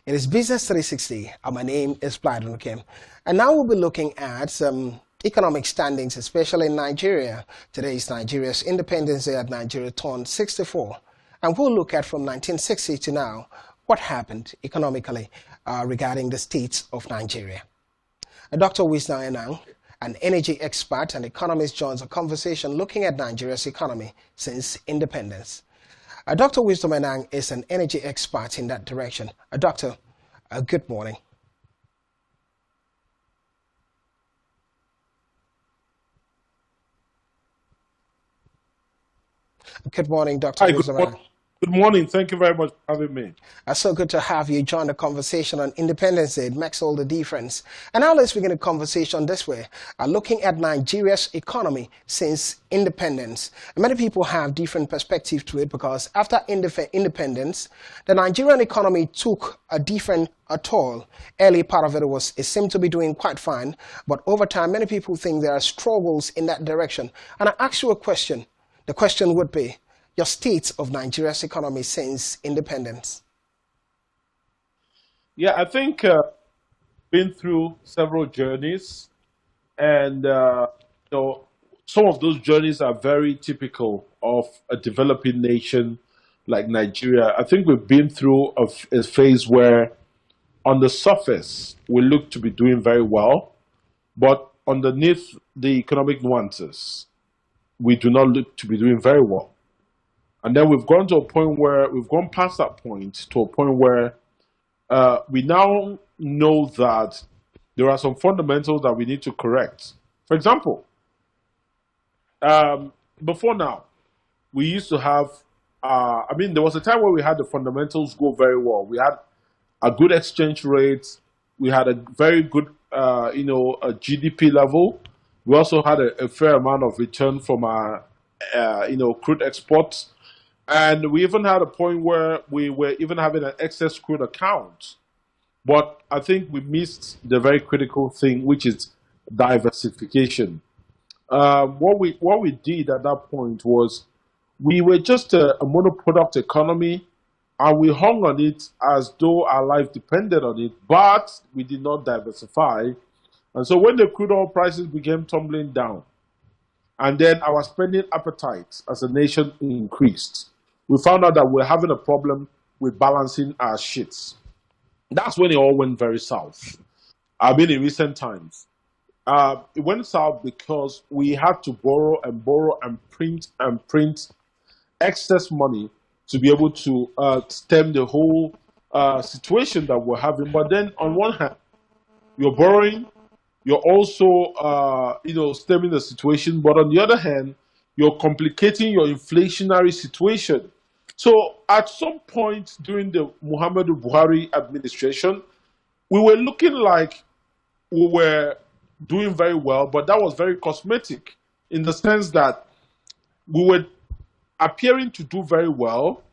It is Business 360, and my name is Blyden Kim. And now we'll be looking at some economic standings, especially in Nigeria. Today is Nigeria's Independence Day, at Nigeria turned 64. And we'll look at from 1960 to now what happened economically regarding the states of Nigeria. Dr. Wisdom Enang, an energy expert and economist, joins a conversation looking at Nigeria's economy since independence. Dr. Wisdom Enang is an energy expert in that direction. Doctor, good morning. Good morning, Dr. Hi, Wisdom Enang. good morning. Thank you very much for having me. So good to have you join the conversation on Independence Day. It makes all the difference. And now let's begin the conversation this way, looking at Nigeria's economy since independence. Many people have different perspectives to it because after independence, the Nigerian economy took a different toll. Early part of it seemed to be doing quite fine, but over time, many people think there are struggles in that direction. And I ask you a question. The question would be, your state of Nigeria's economy since independence? Yeah, I think been through several journeys, and some of those journeys are very typical of a developing nation like Nigeria. I think we've been through a phase where, on the surface, we look to be doing very well, but underneath the economic nuances, we do not look to be doing very well. And then we've gone to a point where we've gone past that point to a point where we now know that there are some fundamentals that we need to correct. For example, before now, we used to have, there was a time where we had the fundamentals go very well. We had a good exchange rate. We had a very good, a GDP level. We also had a fair amount of return from our, crude exports. And we even had a point where we were even having an excess crude account. But I think we missed the very critical thing, which is diversification. What we did at that point was we were just a monoproduct economy, and we hung on it as though our life depended on it, but we did not diversify. And so when the crude oil prices began tumbling down, and then our spending appetite as a nation increased, we found out that we're having a problem with balancing our shits. That's when it all went very south. In recent times. It went south because we had to borrow and print excess money to be able to stem the whole situation that we're having. But then on one hand, you're borrowing, you're also stemming the situation, but on the other hand, you're complicating your inflationary situation. So at some point during the Muhammadu Buhari administration, we were looking like we were doing very well, but that was very cosmetic in the sense that we were appearing to do very well,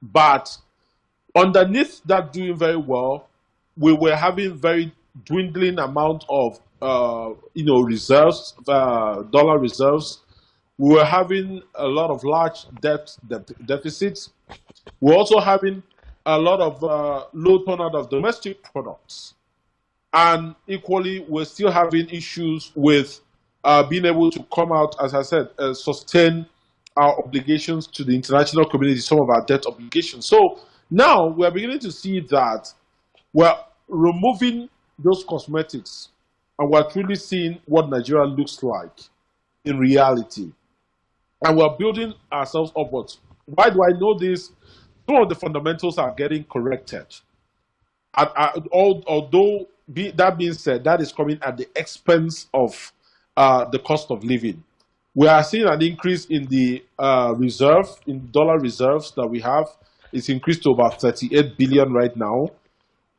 but underneath that doing very well, we were having very dwindling amount of reserves, dollar reserves. We were having a lot of large deficits. We're also having a lot of low turnout of domestic products. And equally, we're still having issues with being able to come out, as I said, sustain our obligations to the international community, some of our debt obligations. So now we're beginning to see that we're removing those cosmetics, and we're truly seeing what Nigeria looks like in reality. And we're building ourselves upwards. Why do I know this? Some of the fundamentals are getting corrected. Although, that being said, that is coming at the expense of the cost of living. We are seeing an increase in the in dollar reserves that we have. It's increased to about 38 billion right now.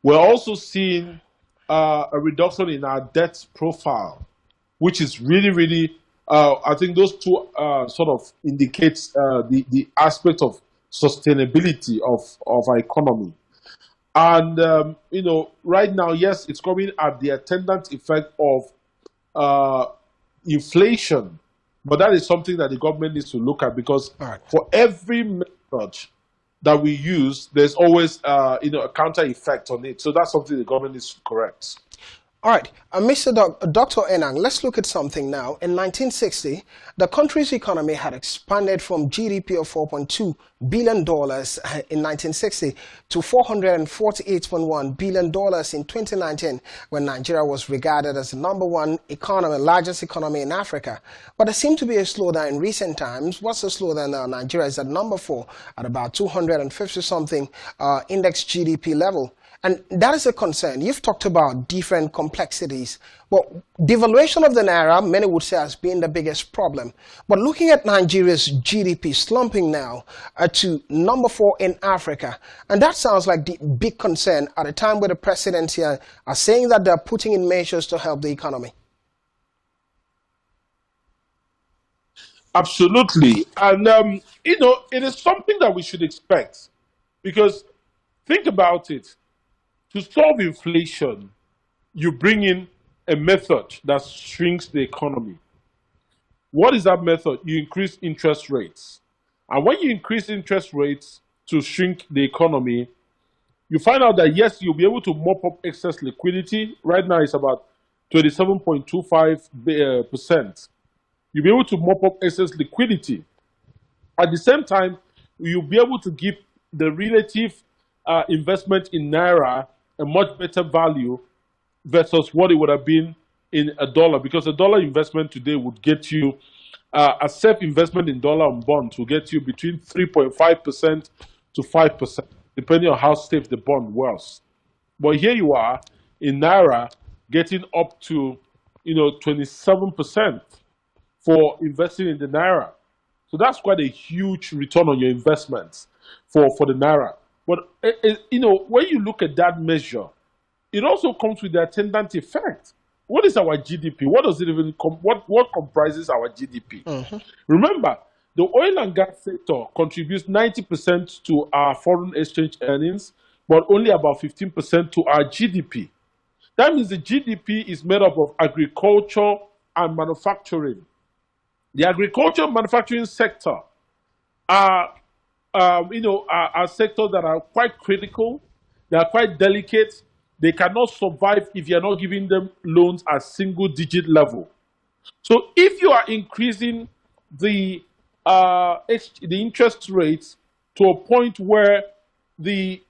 We're also seeing a reduction in our debt profile, which is really, really I think those two sort of indicates the aspect of sustainability of our economy. And, right now, yes, it's coming at the attendant effect of inflation, but that is something that the government needs to look at because All right. for every method that we use, there's always a counter effect on it. So that's something the government needs to correct. All right, Dr. Enang, let's look at something now. In 1960, the country's economy had expanded from GDP of $4.2 billion in 1960 to $448.1 billion in 2019, when Nigeria was regarded as the number one economy, largest economy in Africa. But there seemed to be a slowdown in recent times. What's the slowdown now? Nigeria is at number 4 at about 250-something index GDP level. And that is a concern. You've talked about different complexities. Well, devaluation of the naira, many would say, has been the biggest problem. But looking at Nigeria's GDP slumping now to number 4 in Africa, and that sounds like the big concern at a time where the presidents here are saying that they're putting in measures to help the economy. Absolutely. And, it is something that we should expect, because think about it. To solve inflation, you bring in a method that shrinks the economy. What is that method? You increase interest rates. And when you increase interest rates to shrink the economy, you find out that, yes, you'll be able to mop up excess liquidity. Right now, it's about 27.25%. You'll be able to mop up excess liquidity. At the same time, you'll be able to give the relative investment in Naira a much better value versus what it would have been in a dollar, because a dollar investment today would get you a safe investment in dollar on bonds will get you between 3.5% to 5%, depending on how safe the bond was. But here you are in Naira getting up to 27% for investing in the Naira. So that's quite a huge return on your investments for the Naira. But, when you look at that measure, it also comes with the attendant effect. What is our GDP? What does it even what comprises our GDP? Mm-hmm. Remember, the oil and gas sector contributes 90% to our foreign exchange earnings, but only about 15% to our GDP. That means the GDP is made up of agriculture and manufacturing. The agriculture and manufacturing sector are sectors that are quite critical. They are quite delicate. They cannot survive if you are not giving them loans at single-digit level. So if you are increasing the interest rates to a point where the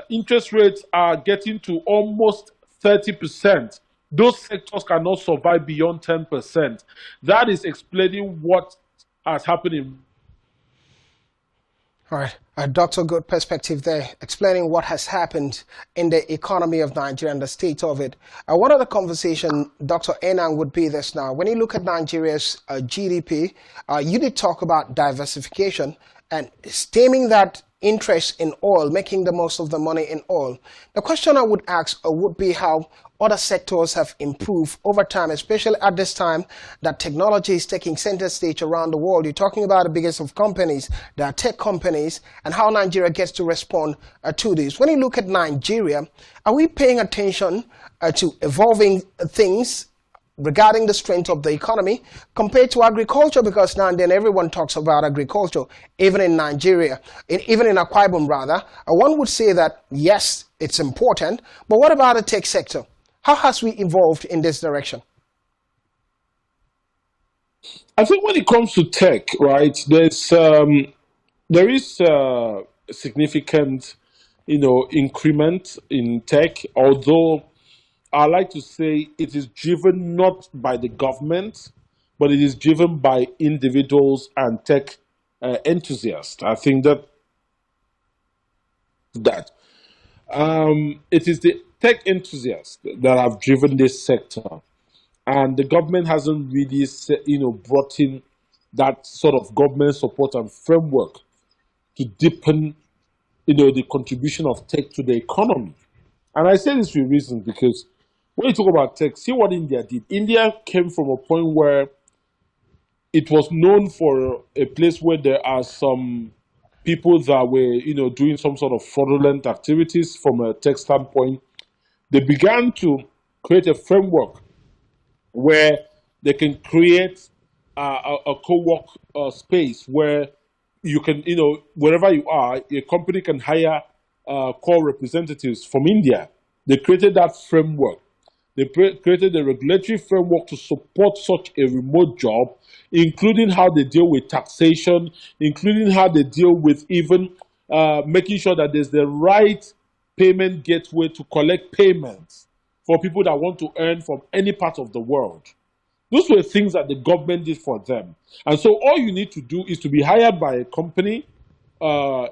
interest rates are getting to almost 30%, those sectors cannot survive beyond 10%. That is explaining what has happened in. All right. Doctor, good perspective there, explaining what has happened in the economy of Nigeria and the state of it. One of the conversation, Dr. Enang, would be this now. When you look at Nigeria's GDP, you did talk about diversification and stemming that interest in oil, making the most of the money in oil. The question I would ask would be how other sectors have improved over time, especially at this time that technology is taking center stage around the world. You're talking about the biggest of companies, the are tech companies, and how Nigeria gets to respond to this. When you look at Nigeria, are we paying attention to evolving things regarding the strength of the economy compared to agriculture? Because now and then everyone talks about agriculture, even in Nigeria, even in Akwa Ibom rather. One would say that, yes, it's important, but what about the tech sector? How has we evolved in this direction? I think when it comes to tech, right, there is a significant, increment in tech, although I like to say it is driven not by the government, but it is driven by individuals and tech enthusiasts. I think that it is the tech enthusiasts that have driven this sector, and the government hasn't really, brought in that sort of government support and framework to deepen, the contribution of tech to the economy. And I say this with reason, because when you talk about tech, see what India did. India came from a point where it was known for a place where there are some people that were, doing some sort of fraudulent activities from a tech standpoint. They began to create a framework where they can create a co-work space where, you can, wherever you are, a company can hire core representatives from India. They created that framework. They created a regulatory framework to support such a remote job, including how they deal with taxation, including how they deal with even making sure that there's the right payment gateway to collect payments for people that want to earn from any part of the world. Those were things that the government did for them. And so all you need to do is to be hired by a company, from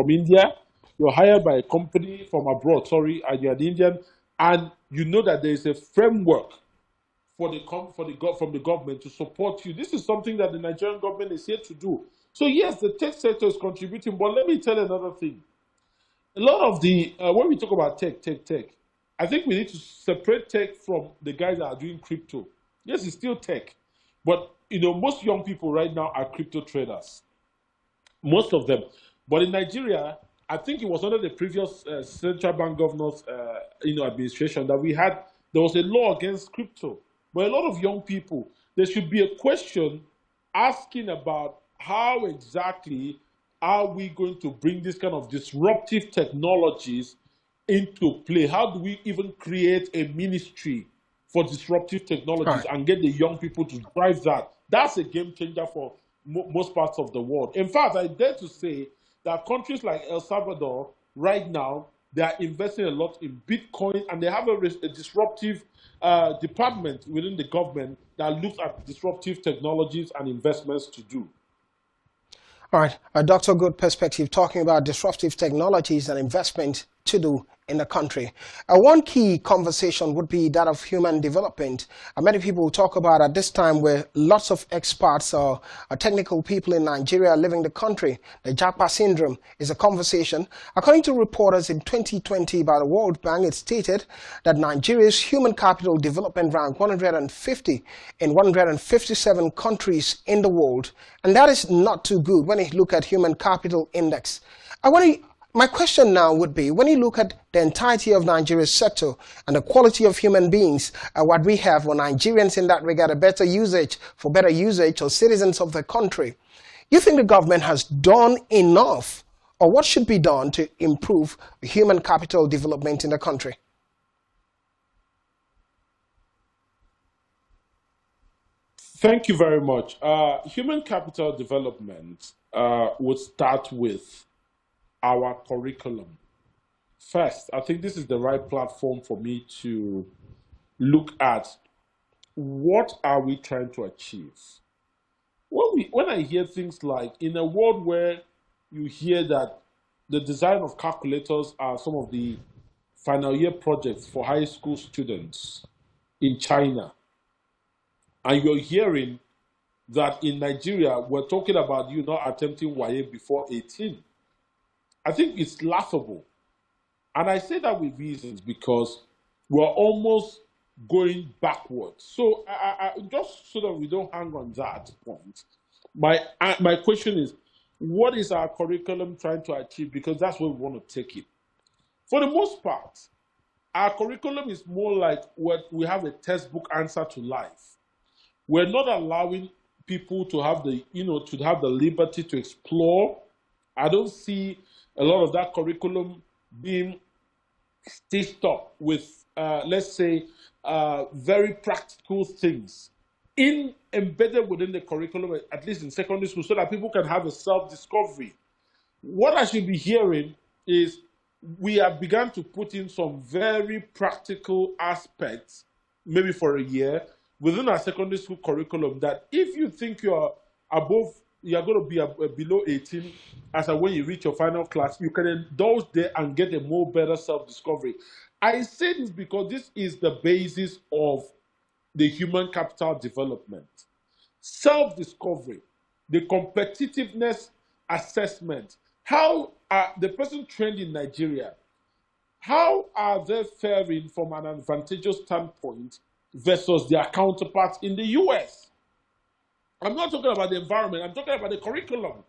India. You're hired by a company from abroad, sorry, and you're an Indian, and you know that there is a framework from the government to support you. This is something that the Nigerian government is here to do. So yes, the tech sector is contributing, but let me tell you another thing. A lot of when we talk about tech, I think we need to separate tech from the guys that are doing crypto. Yes, it's still tech, but most young people right now are crypto traders, most of them. But in Nigeria, I think it was under the previous central bank governor's administration that there was a law against crypto. But a lot of young people, there should be a question asking about how exactly are we going to bring this kind of disruptive technologies into play? How do we even create a ministry for disruptive technologies and get the young people to drive that? That's a game changer for most parts of the world. In fact, I dare to say that countries like El Salvador right now, they are investing a lot in Bitcoin, and they have a disruptive department within the government that looks at disruptive technologies and investments to do. All right, Dr. Good perspective, talking about disruptive technologies and investment to do in the country. One key conversation would be that of human development. Many people talk about at this time where lots of experts or technical people in Nigeria are leaving the country. The Japa syndrome is a conversation. According to reporters in 2020 by the World Bank, it stated that Nigeria's human capital development ranked 150 in 157 countries in the world. And that is not too good when you look at human capital index. My question now would be, when you look at the entirety of Nigeria's sector and the quality of human beings, what we have, or Nigerians in that regard, a better usage, or citizens of the country, you think the government has done enough, or what should be done to improve human capital development in the country? Thank you very much. Human capital development would start with our curriculum. First, I think this is the right platform for me to look at what are we trying to achieve. When I hear things like, in a world where you hear that the design of calculators are some of the final year projects for high school students in China, and you're hearing that in Nigeria, we're talking about you not attempting WAEC before 18, I think it's laughable. And I say that with reasons because we're almost going backwards. So I just so that we don't hang on that point, my question is, what is our curriculum trying to achieve? Because that's where we want to take it. For the most part, our curriculum is more like what we have a textbook answer to life. We're not allowing people to have the liberty to explore. I don't see a lot of that curriculum being stitched up with, let's say, very practical things embedded within the curriculum, at least in secondary school, so that people can have a self-discovery. What I should be hearing is we have begun to put in some very practical aspects, maybe for a year, within our secondary school curriculum, that if you think you're going to be below 18 as when you reach your final class, you can indulge there and get a more better self-discovery. I say this because this is the basis of the human capital development. Self-discovery, the competitiveness assessment. How are the person trained in Nigeria, how are they faring from an advantageous standpoint versus their counterparts in the US? I'm not talking about the environment, I'm talking about the curriculum.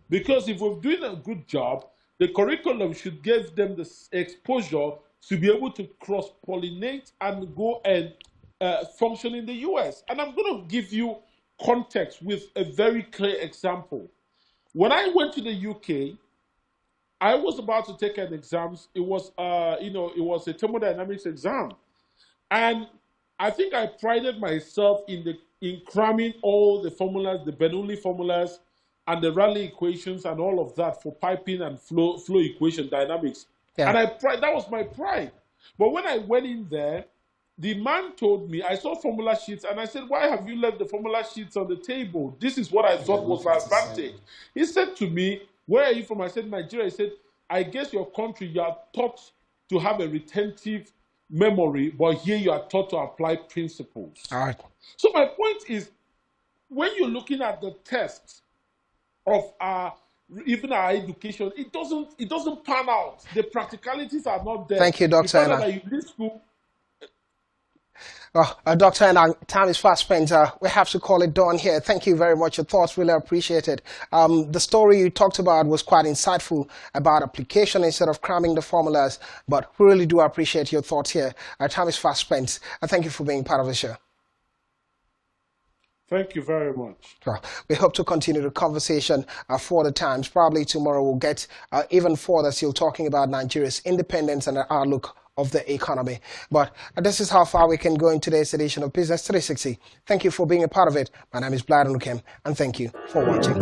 Because if we're doing a good job, the curriculum should give them the exposure to be able to cross-pollinate and go and function in the US. And I'm going to give you context with a very clear example. When I went to the UK, I was about to take an exam. It was, it was a thermodynamics exam, and I think I prided myself in cramming all the formulas, the Bernoulli formulas, and the Rayleigh equations, and all of that for piping and flow equation dynamics. Yeah. And that was my pride. But when I went in there, the man told me, I saw formula sheets, and I said, why have you left the formula sheets on the table? This is what I thought was our advantage. He said to me, where are you from? I said, Nigeria. He said, I guess your country, you are taught to have a retentive memory, but here you are taught to apply principles. All right. So my point is, when you're looking at the tests of even our education, it doesn't pan out. The practicalities are not there. Thank you, Dr. Ena. Dr. Ena, time is fast spent. We have to call it done here. Thank you very much. Your thoughts, really appreciated. The story you talked about was quite insightful about application instead of cramming the formulas, but we really do appreciate your thoughts here. Our time is fast spent. Thank you for being part of the show. Thank you very much. We hope to continue the conversation further times. Probably tomorrow we'll get even further still talking about Nigeria's independence and the outlook of the economy. But this is how far we can go in today's edition of Business 360. Thank you for being a part of it. My name is Blyden Lukem, and thank you for watching.